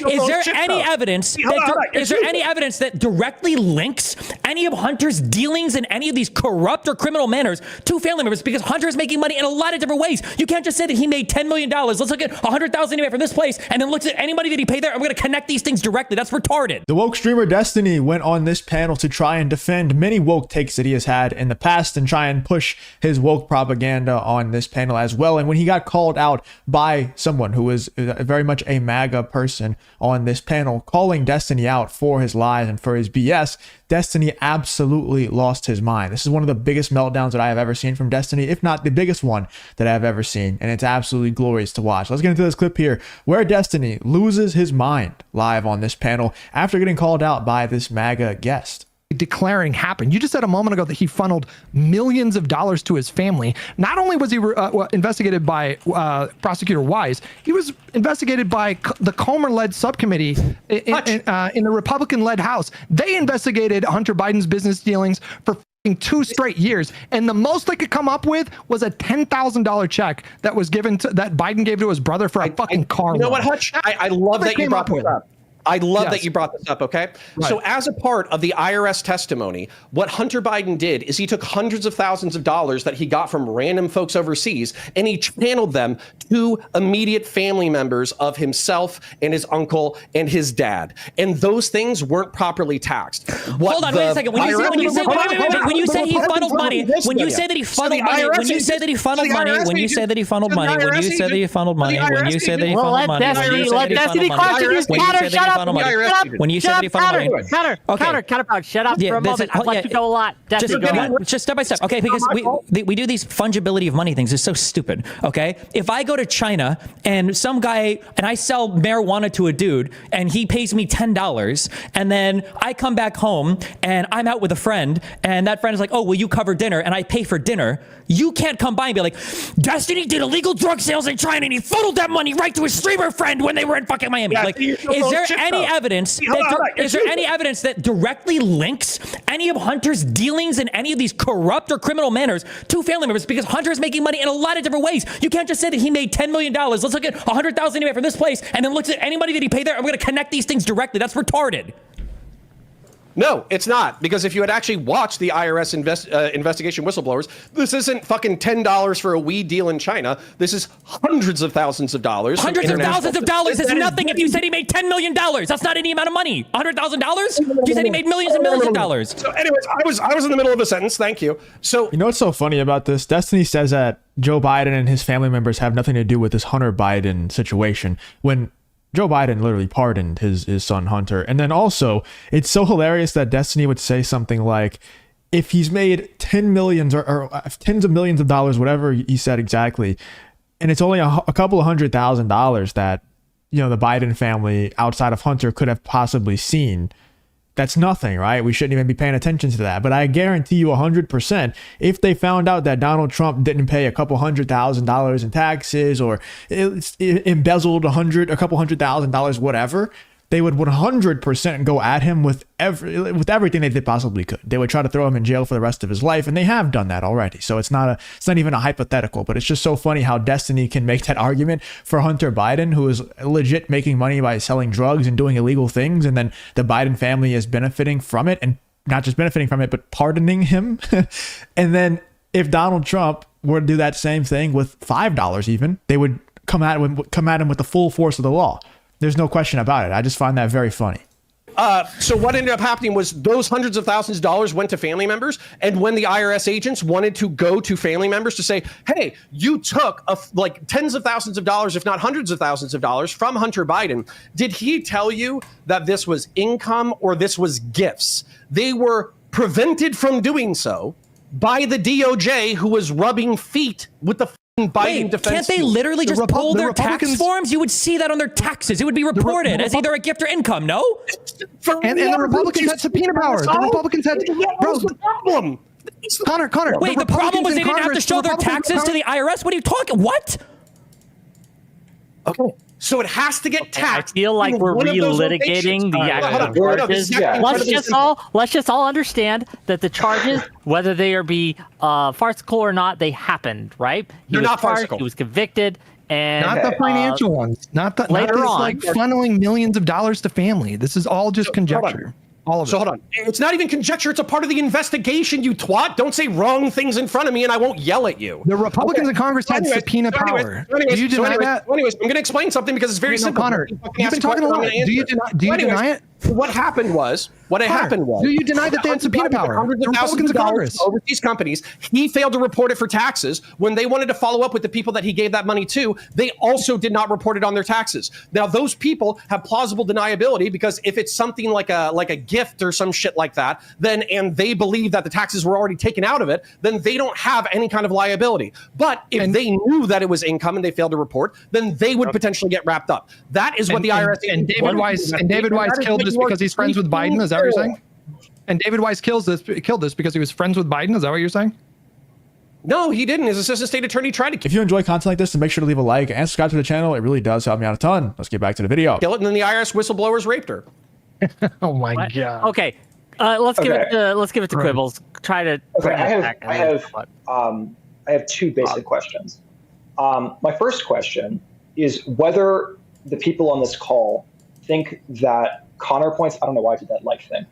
Is there any evidence? Is there any evidence that directly links any of Hunter's dealings in any of these corrupt or criminal manners to family members? Because Hunter is making money in a lot of different ways. You can't just say that he made $10 million. Let's look at $100,000 he made from this place, and then look at any money that he paid there. I'm going to connect these things directly. That's retarded. The woke streamer Destiny went on this panel to try and defend many woke takes that he has had in the past and try and push his woke propaganda on this panel as well. And when he got called out by someone who is very much a MAGA person on this panel, calling Destiny out for his lies and for his BS, Destiny absolutely lost his mind. This is one of the biggest meltdowns that I have ever seen from Destiny, if not the biggest one that I've ever seen. And it's absolutely glorious to watch. Let's get into this clip here where Destiny loses his mind live on this panel after getting called out by this MAGA guest. Declaring happened. You just said a moment ago that he funneled millions of dollars to his family. Not only was he investigated by Prosecutor Wise, he was investigated by the Comer-led subcommittee in the Republican-led House. They investigated Hunter Biden's business dealings for 2 straight years, and the most they could come up with was a $10,000 check that was given to that Biden gave to his brother for a fucking car. You know what, Hutch? I love that you brought this up. I love that you brought this up, okay? Right. So as a part of the IRS testimony, what Hunter Biden did is he took hundreds of thousands of dollars that he got from random folks overseas, and he channeled them to immediate family members of himself and his uncle and his dad. And those things weren't properly taxed. Hold on, wait a second. When you say he funneled money, when you say that he funneled money, when you say that he funneled money, when you say that he funneled money, when you say that he funneled money, when you say that he funneled money, let Destiny question. Shut up. When you said that he funneled money, counter, shut up for a moment. I'd like to go a lot. Destiny, go ahead. Just step by step, okay? Because we do these fungibility of money things. It's so stupid, okay? If I go to China and some guy and I sell marijuana to a dude and he pays me $10, and then I come back home and I'm out with a friend and that friend is like, "Oh, will you cover dinner?" and I pay for dinner. You can't come by and be like, "Destiny did illegal drug sales in China and he funneled that money right to his streamer friend when they were in fucking Miami." Yeah, like, is there any evidence that directly links any of Hunter's dealings in any of these corrupt or criminal manners to family members? Because Hunter is making money in a lot of different ways. You can't just say that he made $10 million. Let's look at $100,000 he made from this place, and then look at anybody that he paid there. I'm going to connect these things directly. That's retarded. No, it's not. Because if you had actually watched the IRS investigation whistleblowers, this isn't fucking $10 for a weed deal in China. This is hundreds of thousands of dollars. Hundreds of thousands of dollars is nothing if you said he made $10 million. That's not any amount of money. $100,000? You said he made millions and millions of dollars. So anyways, I was in the middle of a sentence. Thank you. So you know what's so funny about this? Destiny says that Joe Biden and his family members have nothing to do with this Hunter Biden situation, when Joe Biden literally pardoned his son Hunter. And then also, it's so hilarious that Destiny would say something like, if he's made 10 millions or tens of millions of dollars, whatever he said exactly, and it's only a couple of $100,000 that, you know, the Biden family outside of Hunter could have possibly seen, that's nothing, right? We shouldn't even be paying attention to that. But I guarantee you 100%, if they found out that Donald Trump didn't pay a couple $100,000 in taxes or embezzled a couple $100,000, whatever, they would 100% go at him with everything they possibly could. They would try to throw him in jail for the rest of his life, and they have done that already. So it's not even a hypothetical, but it's just so funny how Destiny can make that argument for Hunter Biden, who is legit making money by selling drugs and doing illegal things, and then the Biden family is benefiting from it, and not just benefiting from it, but pardoning him. And then if Donald Trump were to do that same thing with $5 even, they would come at him with the full force of the law. There's no question about it. I just find that very funny. So what ended up happening was those hundreds of thousands of dollars went to family members. And when the IRS agents wanted to go to family members to say, hey, you took like tens of thousands of dollars, if not hundreds of thousands of dollars from Hunter Biden, did he tell you that this was income or this was gifts? They were prevented from doing so by the DOJ, who was rubbing feet with the Biden defense. Can't they literally just pull their tax forms? You would see that on their taxes. It would be reported as either a gift or income, no? And the Republicans had subpoena power. The Republicans had... Bro, the problem. Connor. Wait, the problem was they didn't have to show their taxes to the IRS? What are you talking? What? Okay. So it has to get taxed. I feel like we're relitigating the actual charges. Let's just all understand that the charges, whether they are farcical or not, they happened, right? They're not farcical. He was convicted, And Not the financial ones. Not later this, on, like funneling millions of dollars to family. This is all just conjecture. All of it. So hold on. It's not even conjecture. It's a part of the investigation, you twat. Don't say wrong things in front of me and I won't yell at you. The Republicans in Congress had subpoena power. Do you deny that? Anyways, I'm going to explain something because it's very simple. Connor, you've been talking a lot. Do you deny it? What happened was, do you deny that they had subpoena power? Hundreds of thousands of dollars to overseas companies. He failed to report it for taxes. When they wanted to follow up with the people that he gave that money to, they also did not report it on their taxes. Now, those people have plausible deniability because if it's something like a gift or some shit like that, then and they believe that the taxes were already taken out of it, then they don't have any kind of liability. But if they knew that it was income and they failed to report, then they would potentially get wrapped up. That is what the IRS and David Weiss killed this because he's friends with Biden. Is that what you're saying? And David Weiss killed this because he was friends with Biden. Is that what you're saying? No, he didn't. His assistant state attorney tried to kill. If you enjoy content like this, then make sure to leave a like and subscribe to the channel. It really does help me out a ton. Let's get back to the video. Kill it, and then the IRS whistleblowers raped her. Oh my god. Okay, let's give it to Quibbles. Try to. Okay, I have two basic questions. My first question is whether the people on this call think that Connor points. I don't know why I did that like thing.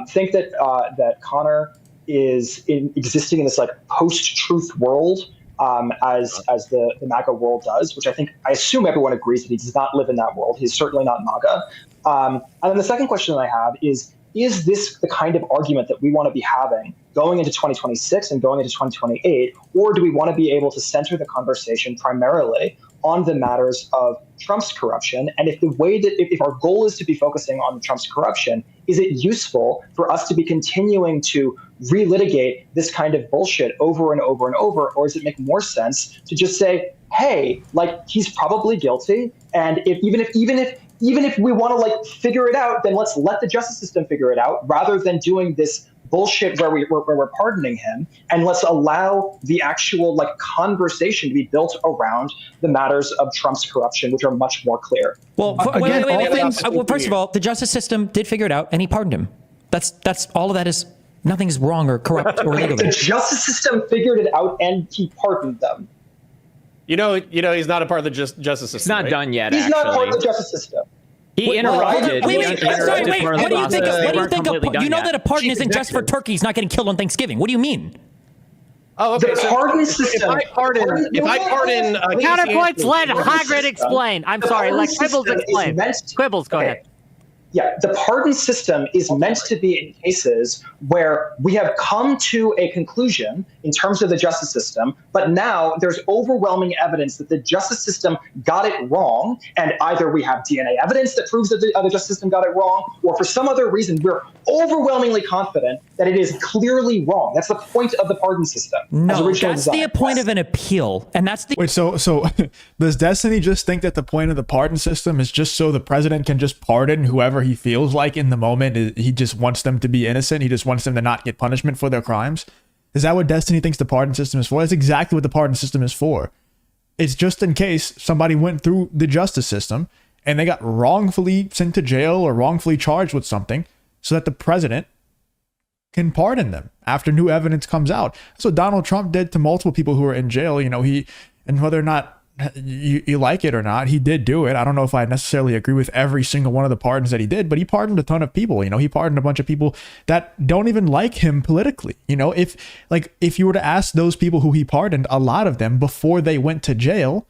Think that that Connor is existing in this like post-truth world as the MAGA world does, which I assume everyone agrees that he does not live in that world. He's certainly not MAGA. And then the second question that I have is this the kind of argument that we want to be having going into 2026 and going into 2028, or do we want to be able to center the conversation primarily on the matters of Trump's corruption? And if our goal is to be focusing on Trump's corruption, is it useful for us to be continuing to relitigate this kind of bullshit over and over and over, or does it make more sense to just say, hey, like he's probably guilty, and even if we want to like figure it out, then let's let the justice system figure it out, rather than doing this bullshit where we're pardoning him, and let's allow the actual like conversation to be built around the matters of Trump's corruption, which are much more clear. Well, first of all, the justice system did figure it out, and he pardoned him. That's all of that is. Nothing's wrong or corrupt or illegal. The justice system figured it out, and he pardoned them. You know, he's not a part of the justice system. It's not done yet. He's not part of the justice system. He interrupted. Wait, what do you think? You know that a pardon isn't just for turkeys not getting killed on Thanksgiving. What do you mean? Oh, okay. The pardon system. If I pardon, counterpoints. Let Hagrid explain. I'm sorry. Let Quibbles explain. Quibbles, go ahead. Yeah, the pardon system is meant to be in cases where we have come to a conclusion in terms of the justice system, but now there's overwhelming evidence that the justice system got it wrong, and either we have DNA evidence that proves that the justice system got it wrong, or for some other reason we're overwhelmingly confident that it is clearly wrong. That's the point of the pardon system. No, that's the point of an appeal, and that's the Wait, so does Destiny just think that the point of the pardon system is just so the president can just pardon whoever he feels like in the moment? He just wants them to be innocent. He just wants them to not get punishment for their crimes. Is that what Destiny thinks the pardon system is for? That's exactly what the pardon system is for. It's just in case somebody went through the justice system and they got wrongfully sent to jail or wrongfully charged with something, so that the president can pardon them after new evidence comes out. That's what Donald Trump did to multiple people who were in jail. You know, and whether or not you like it or not, he did do it. I don't know if I necessarily agree with every single one of the pardons that he did, but he pardoned a ton of people. You know, he pardoned a bunch of people that don't even like him politically. You know, if you were to ask those people who he pardoned, a lot of them before they went to jail,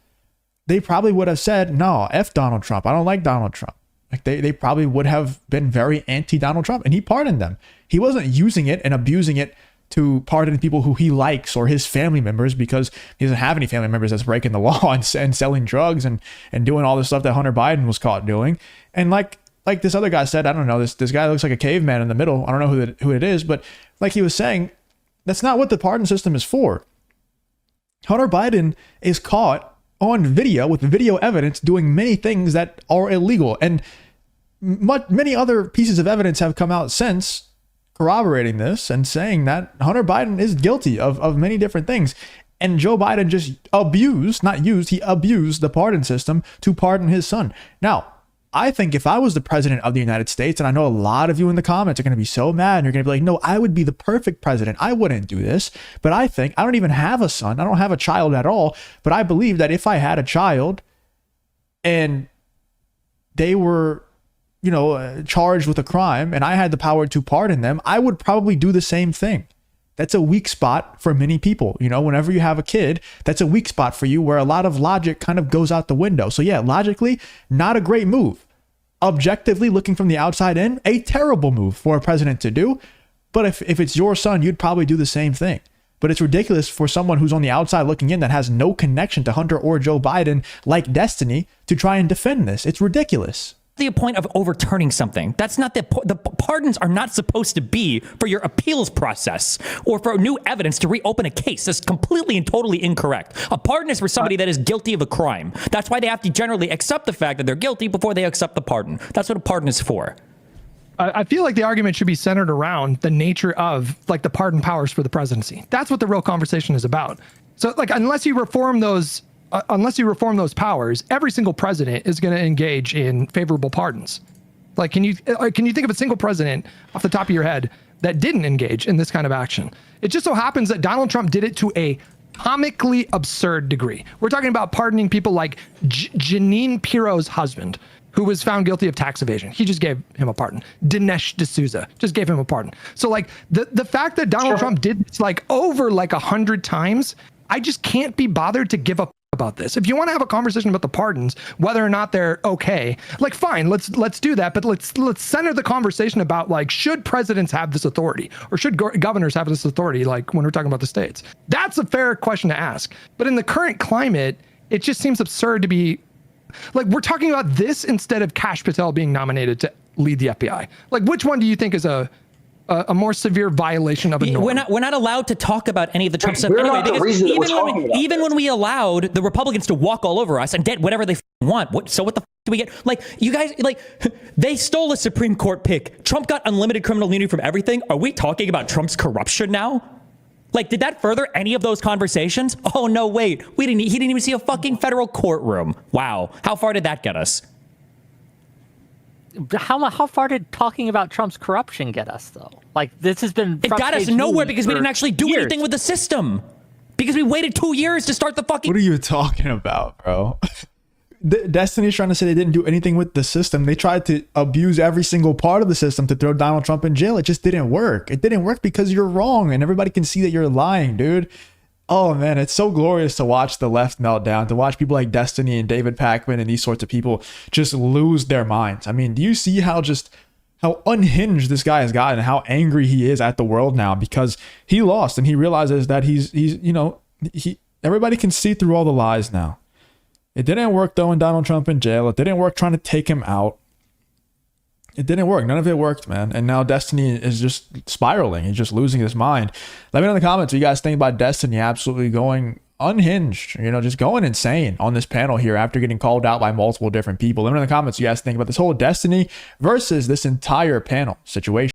they probably would have said, no, F Donald Trump. I don't like Donald Trump. Like they probably would have been very anti-Donald Trump, and he pardoned them. He wasn't using it and abusing it to pardon people who he likes or his family members, because he doesn't have any family members that's breaking the law and selling drugs and doing all this stuff that Hunter Biden was caught doing. And like this other guy said, I don't know, this guy looks like a caveman in the middle. I don't know who it is, but like he was saying, that's not what the pardon system is for. Hunter Biden is caught on video with video evidence doing many things that are illegal, and many other pieces of evidence have come out since corroborating this and saying that Hunter Biden is guilty of many different things. And Joe Biden just abused the pardon system to pardon his son. Now, I think if I was the president of the United States, and I know a lot of you in the comments are going to be so mad and you're going to be like, no, I would be the perfect president. I wouldn't do this. But I think I don't even have a son. I don't have a child at all. But I believe that if I had a child and they were, you know, charged with a crime and I had the power to pardon them, I would probably do the same thing. That's a weak spot for many people. You know, whenever you have a kid, that's a weak spot for you where a lot of logic kind of goes out the window. So yeah, logically, not a great move. Objectively, looking from the outside in, a terrible move for a president to do. But if it's your son, you'd probably do the same thing. But it's ridiculous for someone who's on the outside looking in that has no connection to Hunter or Joe Biden, like Destiny, to try and defend this. It's ridiculous. The point of overturning something. That's not the pardons are not supposed to be for your appeals process or for new evidence to reopen a case. That's completely and totally incorrect. A pardon is for somebody that is guilty of a crime. That's why they have to generally accept the fact that they're guilty before they accept the pardon. That's what a pardon is for. I feel like the argument should be centered around the nature of like the pardon powers for the presidency. That's what the real conversation is about. So like, unless you reform those powers, every single president is going to engage in favorable pardons. Like, can you think of a single president off the top of your head that didn't engage in this kind of action? It just so happens that Donald Trump did it to a comically absurd degree. We're talking about pardoning people like Janine Pirro's husband, who was found guilty of tax evasion. He just gave him a pardon. Dinesh D'Souza just gave him a pardon. So like the fact that Donald Trump did this like over like 100 times, I just can't be bothered to give up about this. If you want to have a conversation about the pardons, whether or not they're okay, like fine, let's do that. But let's center the conversation about like, should presidents have this authority or should governors have this authority? Like when we're talking about the states, that's a fair question to ask. But in the current climate, it just seems absurd to be like, we're talking about this instead of Kash Patel being nominated to lead the FBI. Like, which one do you think is a more severe violation of a norm? We're not allowed to talk about any of the Trump stuff We're anyway, not the reason that we're talking about even this. when we allowed the Republicans to walk all over us and get whatever they want, so what the do we get? Like, you guys, like, they stole a Supreme Court pick. Trump got unlimited criminal immunity from everything. Are we talking about Trump's corruption now? Like, did that further any of those conversations? Oh no, wait, he didn't even see a fucking federal courtroom. Wow, how far did that get us? How far did talking about Trump's corruption get us, though? Like, this has been... It got us nowhere because we didn't actually do anything with the system. Because we waited 2 years to start the fucking... What are you talking about, bro? Destiny's trying to say they didn't do anything with the system. They tried to abuse every single part of the system to throw Donald Trump in jail. It just didn't work. It didn't work because you're wrong and everybody can see that you're lying, dude. Oh man, it's so glorious to watch the left meltdown, to watch people like Destiny and David Pakman and these sorts of people just lose their minds. I mean, do you see how unhinged this guy has gotten and how angry he is at the world now because he lost and he realizes that he's everybody can see through all the lies now. It didn't work throwing Donald Trump in jail. It didn't work trying to take him out. It didn't work. None of it worked, man. And now Destiny is just spiraling. He's just losing his mind. Let me know in the comments what you guys think about Destiny absolutely going unhinged, just going insane on this panel here after getting called out by multiple different people. Let me know in the comments what you guys think about this whole Destiny versus this entire panel situation.